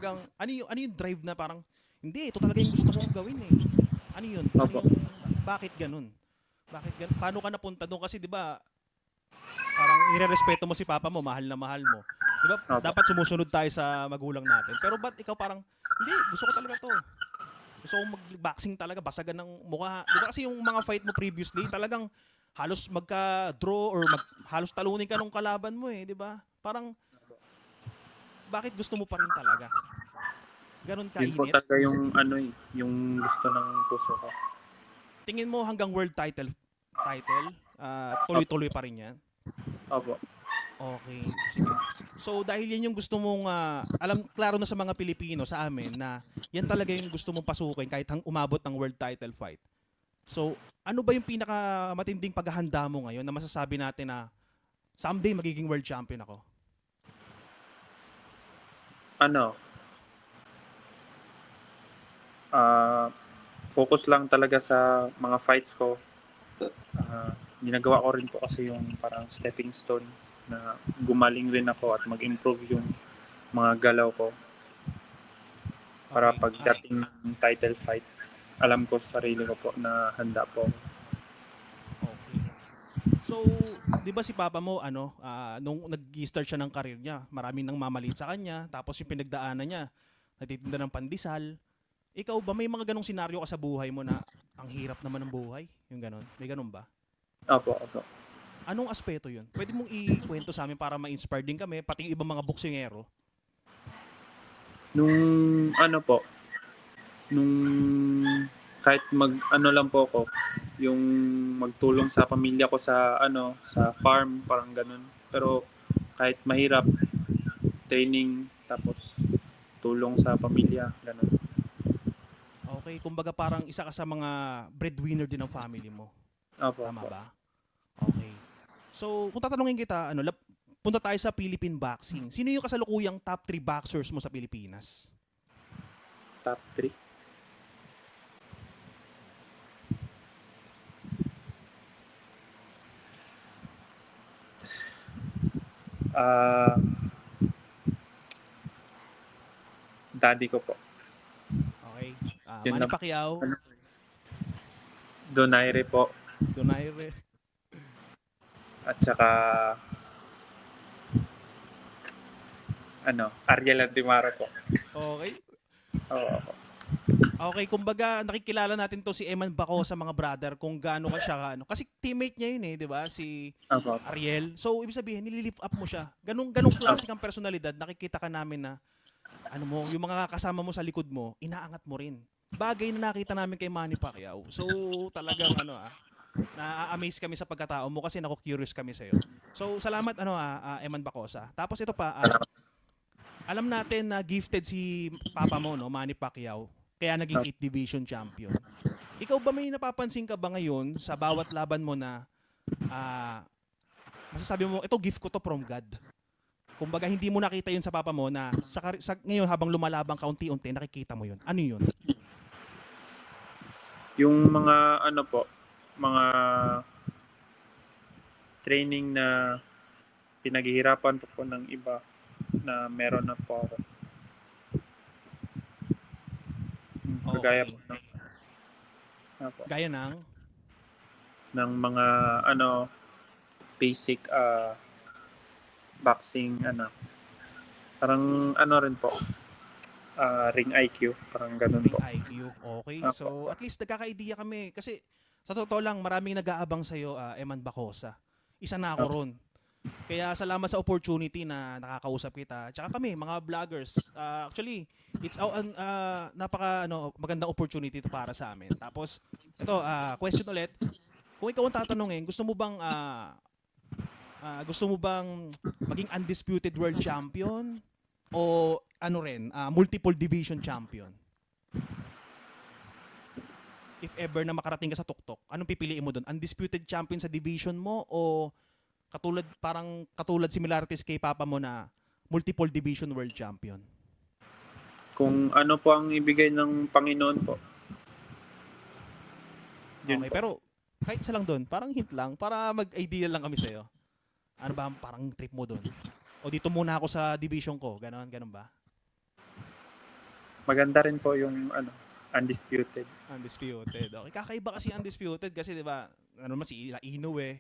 talagang, ano yung drive na parang, hindi, ito talaga yung gusto kong gawin eh. Ano yun? Ano Opo. yung, bakit ganun? Bakit ganun? Paano ka napunta doon? Kasi di ba, parang irerespeto mo si papa mo, mahal na mahal mo. Di ba, Opo. dapat sumusunod tayo sa magulang natin. Pero ba't ikaw parang, hindi, gusto ko talaga to. Gusto kong mag-boxing talaga, basagan ng mukha. Di ba kasi yung mga fight mo previously, talagang halos magka-draw or halos talunin ka nung kalaban mo eh, di ba? Parang, bakit gusto mo pa rin talaga? Ganon Yun po kainit? talaga yung ano eh, yung gusto ng puso ko. Tingin mo hanggang world title, Opo. tuloy-tuloy pa rin yan? Opo. Okay, sige. So dahil yan yung gusto mong alam klaro na sa mga Pilipino sa amin na yan talaga yung gusto mong pasukin kahit umabot ng world title fight. So ano ba yung pinaka matinding paghahanda mo ngayon na masasabi natin na someday magiging world champion ako? Ano, ah focus lang talaga sa mga fights ko. Ginagawa ko rin po kasi yung parang stepping stone na gumaling rin ako at mag-improve yung mga galaw ko para Okay. pagdating ng title fight, alam ko sa sarili ko po na handa po ako. Okay. So, 'di ba si Papa mo nung nag-start siya ng career niya, maraming nang mamalit sa kanya, tapos yung pinagdaanan niya, nagtitinda ng pandesal. Ikaw ba may mga ganong senaryo ka sa buhay mo na ang hirap naman ng buhay? Yung ganon. May ganon ba? Opo, opo. Anong aspeto 'yun? Pwede mong ikwento sa amin para ma-inspire din kami, pati yung ibang mga boksingero. Nung ano po, nung kahit mag ano lang po ako, yung magtulong sa pamilya ko sa ano, sa farm, parang ganun. Pero kahit mahirap, training, tapos tulong sa pamilya, ganun. Okay, kumbaga parang isa ka sa mga breadwinner din ng family mo. Opo, Tama opo. ba? Okay. So, kung tatanungin kita, punta tayo sa Philippine boxing. Sino yung kasalukuyang top 3 boxers mo sa Pilipinas? Top 3. Ah, daddy ko po. Okay. Yun Manny lang. Pacquiao, Ano, Donaire po. Donaire. At saka, ano, Ariel Antimaro po. Okay. Oo. Okay, kumbaga nakikilala natin to si Eman Bako sa mga brother kung gaano ka siya kasi teammate niya yun eh, 'di ba? Si Opo, opo. Ariel. So ibig sabihin nililift up mo siya. Ganong klase Opo. kang personalidad, nakikita ka namin na yung mga kasama mo sa likod mo, inaangat mo rin. Bagay na nakita namin kay Manny Pacquiao. So talagang na-amaze kami sa pagkatao mo kasi nako-curious kami sa iyo. So salamat Eman Bacosa. Tapos ito pa, Salamat. alam natin na gifted si Papa mo, no, Manny Pacquiao, kaya naging 8 division champion. Ikaw ba may napapansin ka ba ngayon sa bawat laban mo na masasabi mo, ito gift ko to from God? Kumbaga hindi mo nakita yun sa papa mo na ngayon habang lumalabang ka unti-unti nakikita mo yun. Ano yun? Yung mga ano po, mga training na pinaghihirapan po ng iba na meron na po ako. Kagaya po Okay. po Gaya ng ng mga ano basic boxing ano. Parang ano rin po, ring IQ, parang ganun ring po. IQ. Okay. Opo, So at least nagkaka-idea kami kasi sa totoo lang maraming nag-aabang sa iyo, Eman Bacosa. Isa na ako opo, ron. Kaya salamat sa opportunity na nakakausap kita. Tsaka kami, mga vloggers. Actually, it's napaka magandang opportunity to para sa amin. Tapos, ito, question ulit. Kung ikaw ang tatanungin, gusto mo bang maging undisputed world champion o multiple division champion? If ever na makarating ka sa tuktok, anong pipiliin mo doon? Undisputed champion sa division mo o katulad similarities kay Papa mo na multiple division world champion? kung ano po ang ibigay ng Panginoon po, yun Okay, po. pero kahit isa lang doon, parang hint lang, para mag-idea lang kami sa'yo. Ano ba ang parang trip mo doon? O dito muna ako sa division ko, ganon ba? maganda rin po yung undisputed. Undisputed. Okay, kakaiba kasi undisputed kasi 'di ba? Ano naman si Inoue.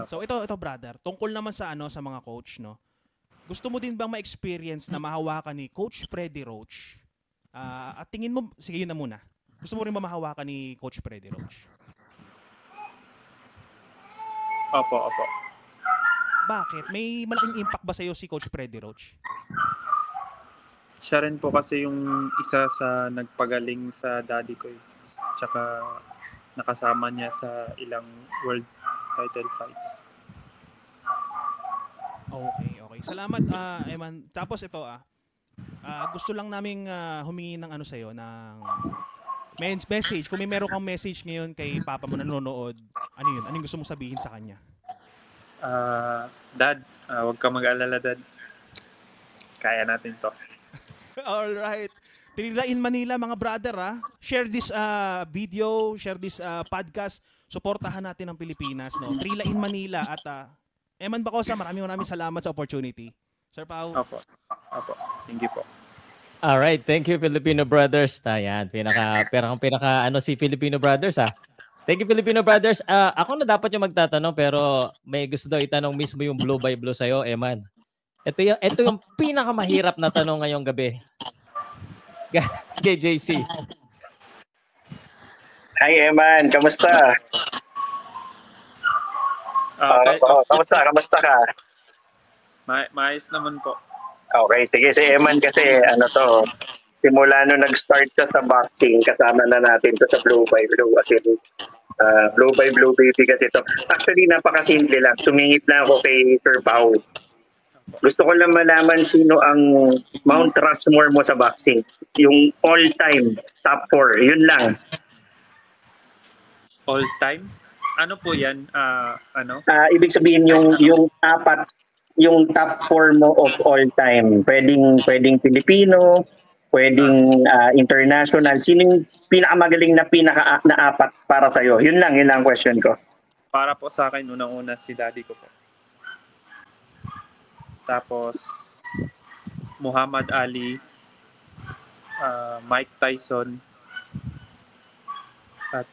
So ito brother, tungkol naman sa sa mga coach, no. Gusto mo din bang ma-experience na mahawakan ni Coach Freddy Roach? At tingin mo, sige yun na muna. Gusto mo rin ba mahawakan ni Coach Freddy Roach? Opo. Bakit? May malaking impact ba sa'yo si Coach Freddy Roach? Siya rin po kasi yung isa sa nagpagaling sa daddy ko. Tsaka nakasama niya sa ilang world title fights. Okay. Salamat, Eman. Tapos ito, gusto lang naming humingi ng sa'yo, ng message. Kung may meron kang message ngayon kay papa mo nanonood, ano yun? Anong gusto mong sabihin sa kanya? Dad, huwag ka mag-alala, Dad. Kaya natin to. Alright. Trilla in Manila, mga brother, share this video, share this podcast. Suportahan natin ang Pilipinas, no? Trilla in Manila at Eman Bacosa, maraming salamat sa opportunity. Sir Pao. Opo. Thank you po. Alright, thank you Filipino Brothers. Ayan, pinaka si Filipino Brothers Thank you Filipino Brothers. Ako na dapat yung magtatanong pero may gusto daw itanong mismo yung Blue by Blue sa'yo, Eman. Ito yung pinakamahirap na tanong ngayong gabi. Kay JC. Hi Eman, kamusta? Kamusta ka? Maayos naman po. Okay, sige si Eman kasi simula nung nag-start ka sa boxing, kasama na natin to sa Blue by Blue kasi Blue by Blue baby kasi ito. Actually, napakasimple lang. Sumingit na ako kay Sir Pao. Gusto ko lang malaman sino ang Mount Rushmore mo sa boxing. Yung all-time, top 4. Yun lang. All-time? Ano po yan? Ibig sabihin yung apat, yung top 4 mo of all time. Pwedeng Pilipino, pwedeng international. Sino yung pinakamagaling na apat para sa'yo? Yun lang question ko. Para po sa akin, unang-una si daddy ko po. Tapos, Muhammad Ali, Mike Tyson, at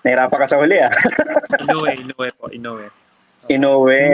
Nahirapan ka sa huli Inoue po. Inoue.